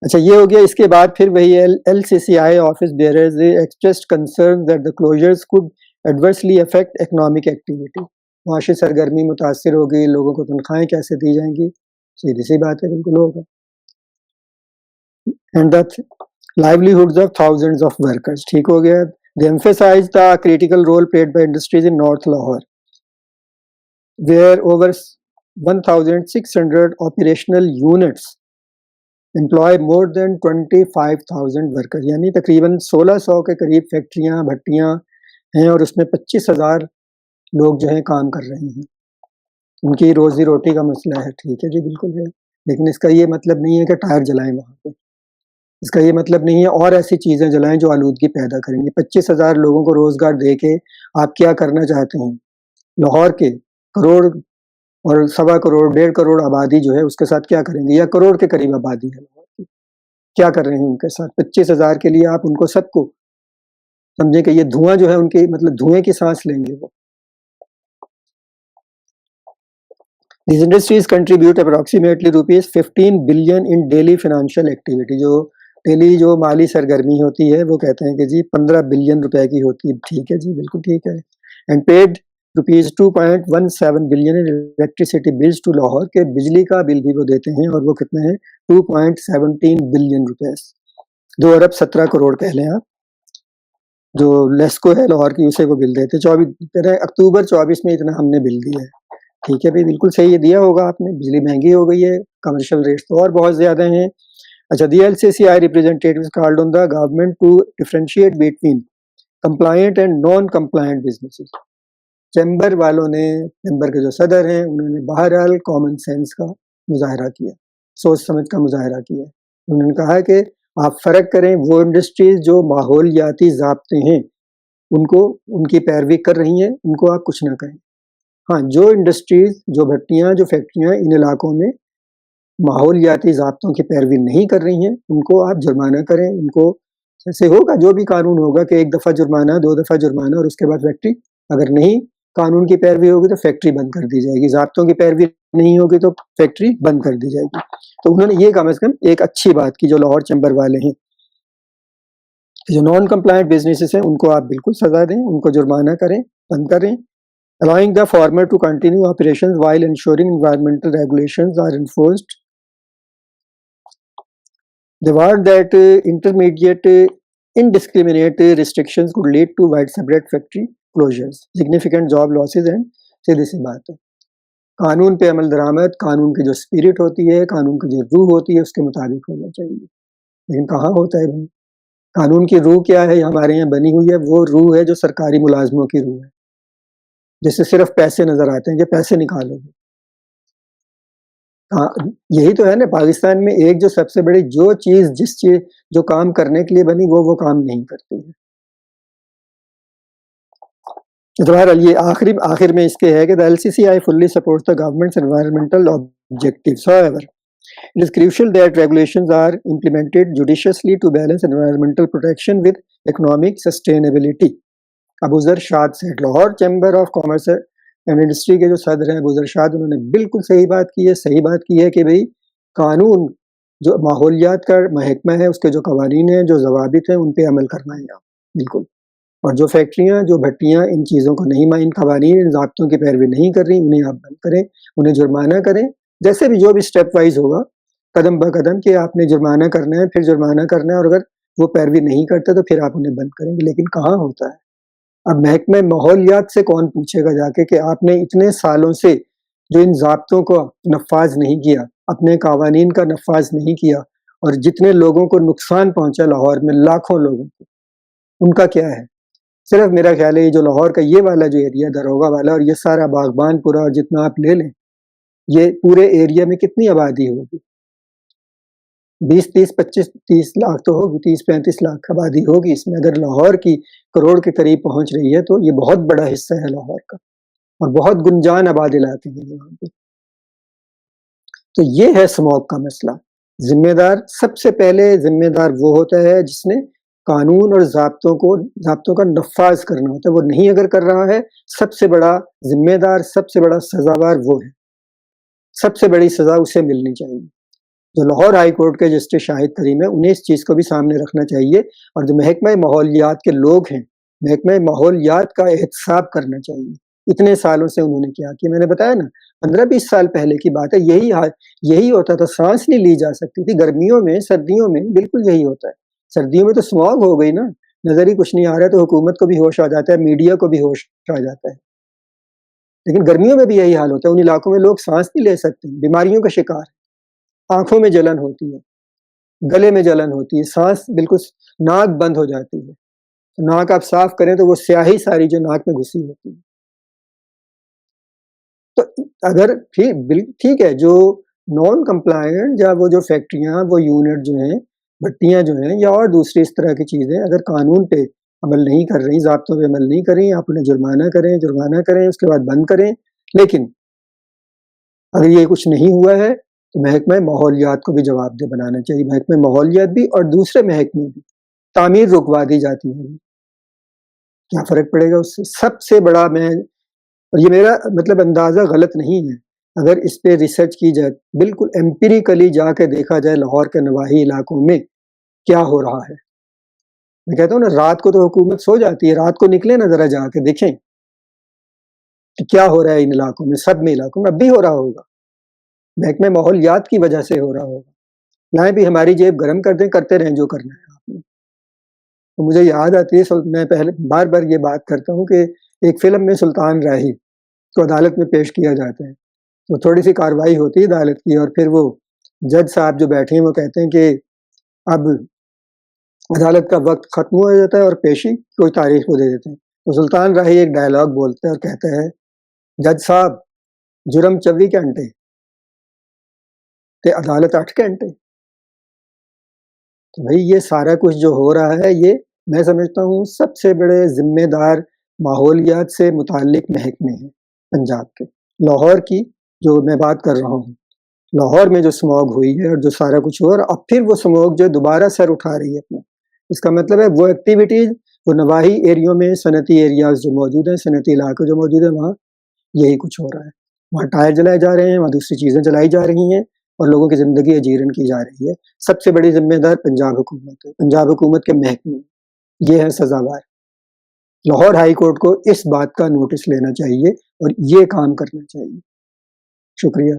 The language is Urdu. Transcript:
اچھا یہ ہو گیا. اس کے بعد پھر وہی LCCI office bears expressed concern that the closures could adversely affect economic activity. معاشی سرگرمی متاثر ہوگی, لوگوں کو تنخواہیں کیسے دی جائیں گی, سیدھی سی بات ہے, بالکل ہوگا. And the livelihoods of thousands of workers. ٹھیک ہو گیا. They emphasized the critical role played by industries in North Lahore, where over 1,600 operational units employ more than 25,000 workers. یعنی تقریباً 1600 کے قریب فیکٹریاں بھٹیاں ہیں اور اس میں 25,000 لوگ جو ہیں کام کر رہے ہیں. ان کی روزی روٹی کا مسئلہ ہے. ٹھیک ہے جی, بالکل ہے. لیکن اس کا یہ مطلب نہیں ہے کہ ٹائر جلائیں وہاں پہ. اس کا یہ مطلب نہیں ہے اور ایسی چیزیں جلائیں جو آلودگی پیدا کریں گی. 25,000 لوگوں کو روزگار دے کے آپ کیا کرنا چاہتے ہیں؟ لاہور کے کروڑ اور 1.25 کروڑ 1.5 کروڑ آبادی جو ہے اس کے ساتھ کیا کریں گے؟ یا کروڑ کے قریب آبادی ہے لاہور کی, کیا کر رہے ہیں ان کے ساتھ؟ 25,000 کے لیے آپ ان کو سب کو سمجھیں کہ یہ دھواں جو ہے ان کی مطلب دھوئیں کی سانس لیں گے وہ. These industries contribute approximately ₹15 billion in daily financial activity. جو ڈیلی جو مالی سرگرمی ہوتی ہے وہ کہتے ہیں کہ جی 15 بلین روپے کی ہوتی ہے. ٹھیک ہے جی, بالکل ٹھیک ہے. And paid ₹2.17 billion in electricity bills to Lahore, کے بجلی کا بل بھی وہ دیتے ہیں اور وہ کتنے ہیں 2.17 بلین روپے, 2 ارب 17 کروڑ کہہ لیں آپ. جو لیسکو ہے لاہور کی اسے وہ بل دیتے. 24 اکتوبر 24 میں اتنا ہم نے بل دیا ہے. ٹھیک ہے بھائی, بالکل صحیح دیا ہوگا آپ نے. بجلی مہنگی ہو گئی ہے, کمرشل ریٹس تو اور بہت زیادہ ہیں. اچھا, the LCCI representatives called on the government to differentiate between compliant and non-compliant businesses. Chamber والوں نے, چیمبر کے جو صدر ہیں انہوں نے بہرحال کامن سینس کا مظاہرہ کیا, سوچ سمجھ کا مظاہرہ کیا. انہوں نے کہا کہ آپ فرق کریں, وہ انڈسٹریز جو ماحولیاتی ضابطے ہیں ان کو ان کی پیروی کر رہی ہیں ان کو آپ کچھ نہ کہیں. ہاں, جو انڈسٹریز جو بھٹیاں جو فیکٹریاں ان علاقوں میں ماحولیاتی ضابطوں کی پیروی نہیں کر رہی ہیں ان کو آپ جرمانہ کریں. ان کو جیسے ہوگا جو بھی قانون ہوگا کہ 1 دفعہ جرمانہ 2 دفعہ جرمانہ اور اس کے بعد فیکٹری, اگر نہیں قانون کی پیروی ہوگی تو فیکٹری بند کر دی جائے گی, ضابطوں کی پیروی نہیں ہوگی تو فیکٹری بند کر دی جائے گی. تو انہوں نے یہ کم از کم ایک اچھی بات کی جو لاہور چیمبر والے ہیں, جو نان کمپلائنٹ بزنسز ہیں ان کو آپ بالکل سزا دیں, ان کو جرمانہ کریں, بند کریں. allowing the former to continue operations while ensuring environmental regulations are enforced. They warned that intermediate indiscriminate restrictions could lead to widespread factory closures, significant job losses and سیدھی سی بات ہے. قانون پہ عمل درآمد قانون کی جو اسپرٹ ہوتی ہے, قانون کی جو روح ہوتی ہے اس کے مطابق ہونا چاہیے. لیکن کہاں ہوتا ہے بھائی؟ قانون کی روح کیا ہے ہمارے یہاں بنی ہوئی ہے؟ وہ روح ہے جو سرکاری ملازموں کی روح ہے, جس سے صرف پیسے نظر آتے ہیں کہ پیسے نکالو گے. ہاں, یہی تو ہے نا پاکستان میں ایک جو سب سے بڑی جو چیز جس چیز جو کام کرنے کے لیے بنی وہ کام نہیں کرتی ہے. تو بہرحال یہ آخر میں اس کے ہے کہ the LCCI fully supports the government's environmental objectives. However, it is crucial that regulations are implemented judiciously to balance environmental protection with economic sustainability. ابو ذر شاد سے Lahore chamber of commerce and industry کے جو صدر ہیں ابو ذر شاد, انہوں نے بالکل صحیح بات کی ہے. صحیح بات کی ہے کہ بھئی قانون جو ماحولیات کا محکمہ ہے اس کے جو قوانین ہیں جو ضوابط ہیں ان پہ عمل کرنا ہے آپ بالکل. اور جو فیکٹریاں جو بھٹیاں ان چیزوں کو نہیں ان قوانین ان ضابطوں کی پیروی نہیں کر رہی انہیں آپ بند کریں, انہیں جرمانہ کریں. جیسے بھی جو بھی اسٹیپ وائز ہوگا قدم بہ قدم کہ آپ نے جرمانہ کرنا ہے, پھر جرمانہ کرنا ہے, اور اگر وہ پیروی نہیں کرتے تو پھر آپ انہیں بند کریں گے. لیکن کہاں ہوتا ہے؟ اب محکمہ ماحولیات سے کون پوچھے گا جا کے کہ آپ نے اتنے سالوں سے جو ان ضابطوں کو نفاذ نہیں کیا, اپنے قوانین کا نفاذ نہیں کیا, اور جتنے لوگوں کو نقصان پہنچا لاہور میں لاکھوں لوگوں کو, ان کا کیا ہے؟ صرف میرا خیال ہے یہ جو لاہور کا یہ والا جو ایریا دروگا والا اور یہ سارا باغبان پورا اور جتنا آپ لے لیں, یہ پورے ایریا میں کتنی آبادی ہوگی؟ 20 30 لاکھ تو ہوگی, 30-35 لاکھ آبادی ہوگی اس میں. اگر لاہور کی کروڑ کے قریب پہنچ رہی ہے تو یہ بہت بڑا حصہ ہے لاہور کا, اور بہت گنجان آباد علاقے ہیں یہاں پہ. تو یہ ہے اسموگ کا مسئلہ. ذمہ دار سب سے پہلے ذمہ دار وہ ہوتا ہے جس نے قانون اور ضابطوں کا نفاذ کرنا ہوتا ہے. وہ نہیں اگر کر رہا ہے, سب سے بڑا ذمہ دار سب سے بڑا سزاوار وہ ہے, سب سے بڑی سزا اسے ملنی چاہیے. جو لاہور ہائی کورٹ کے جسٹس شاہد کریم ہے انہیں اس چیز کو بھی سامنے رکھنا چاہیے، اور جو محکمہ ماحولیات کے لوگ ہیں محکمہ ماحولیات کا احتساب کرنا چاہیے۔ اتنے سالوں سے انہوں نے کیا کہ میں نے بتایا نا 15-20 سال پہلے کی بات ہے، یہی ہوتا تھا، سانس نہیں لی جا سکتی تھی گرمیوں میں، سردیوں میں بالکل یہی ہوتا ہے۔ سردیوں میں تو اسموگ ہو گئی نا، نظر ہی کچھ نہیں آ رہا ہے، تو حکومت کو بھی ہوش آ جاتا ہے، میڈیا کو بھی ہوش آ جاتا ہے، لیکن گرمیوں میں بھی یہی حال ہوتا ہے، ان علاقوں میں لوگ سانس نہیں لے سکتے، بیماریوں کا شکار ہے، آنکھوں میں جلن ہوتی ہے، گلے میں جلن ہوتی ہے، سانس بالکل ناک بند ہو جاتی ہے، ناک آپ صاف کریں تو وہ سیاہی ساری جو ناک میں گھسی ہوتی ہے۔ تو اگر ٹھیک ہے، جو نان کمپلائنٹ یا وہ جو فیکٹریاں، وہ یونٹ جو ہیں، بھٹیاں جو ہیں، یا اور دوسری اس طرح کی چیزیں اگر قانون پہ عمل نہیں کر رہی، ضابطوں پہ عمل نہیں کر رہی، آپ انہیں جرمانہ کریں، اس کے بعد بند کریں، لیکن اگر یہ کچھ نہیں ہوا ہے تو محکمہ ماحولیات کو بھی جواب دہ بنانا چاہیے، محکمہ ماحولیات بھی اور دوسرے محکمے بھی۔ تعمیر رکوا دی جاتی ہے، کیا فرق پڑے گا اس سے؟ سب سے بڑا اور یہ میرا مطلب اندازہ غلط نہیں ہے، اگر اس پہ ریسرچ کی جائے، بالکل ایمپیریکلی جا کے دیکھا جائے لاہور کے نواحی علاقوں میں کیا ہو رہا ہے۔ میں کہتا ہوں نا، رات کو تو حکومت سو جاتی ہے، رات کو نکلے نا ذرا جا کے دیکھیں کہ کیا ہو رہا ہے ان علاقوں میں، سب میں علاقوں میں اب بھی ہو رہا ہوگا، محکمہ ماحولیات کی وجہ سے ہو رہا ہوگا۔ یہاں بھی ہماری جیب گرم کر دیں، کرتے رہیں جو کرنا ہے آپ نے۔ تو مجھے یاد آتی ہے، میں پہلے بار بار یہ بات کرتا ہوں کہ ایک فلم میں سلطان راہی کو عدالت میں پیش کیا جاتا ہے، تو تھوڑی سی کاروائی ہوتی ہے عدالت کی، اور پھر وہ جج صاحب جو بیٹھے ہیں وہ کہتے ہیں کہ اب عدالت کا وقت ختم ہو جاتا ہے اور پیشی کوئی تاریخ کو دے دیتے ہیں، تو سلطان راہی ایک ڈائلاگ بولتے ہیں اور کہتے ہیں، جج صاحب جرم 24 گھنٹے تے عدالت 8 گھنٹے۔ تو بھائی یہ سارا کچھ جو ہو رہا ہے، یہ میں سمجھتا ہوں سب سے بڑے ذمہ دار ماحولیات سے متعلق محکمے ہیں پنجاب کے۔ لاہور کی جو میں بات کر رہا ہوں، لاہور میں جو اسموگ ہوئی ہے اور جو سارا کچھ ہوا، اور اب پھر وہ اسموگ جو دوبارہ سر اٹھا رہی ہے اپنا، اس کا مطلب ہے وہ ایکٹیویٹیز، وہ نواحی ایریوں میں صنعتی ایریاز جو موجود ہیں، صنعتی علاقے جو موجود ہیں، وہاں یہی کچھ ہو رہا ہے، وہاں ٹائر جلائے جا رہے ہیں، وہاں دوسری چیزیں جلائی جا رہی ہیں، اور لوگوں کی زندگی اجیرن کی جا رہی ہے۔ سب سے بڑی ذمہ دار پنجاب حکومت ہے، پنجاب حکومت کے محکمے یہ ہے سزاوار۔ لاہور ہائی کورٹ کو اس بات کا نوٹس لینا چاہیے اور یہ کام کرنا چاہیے۔ شکریہ۔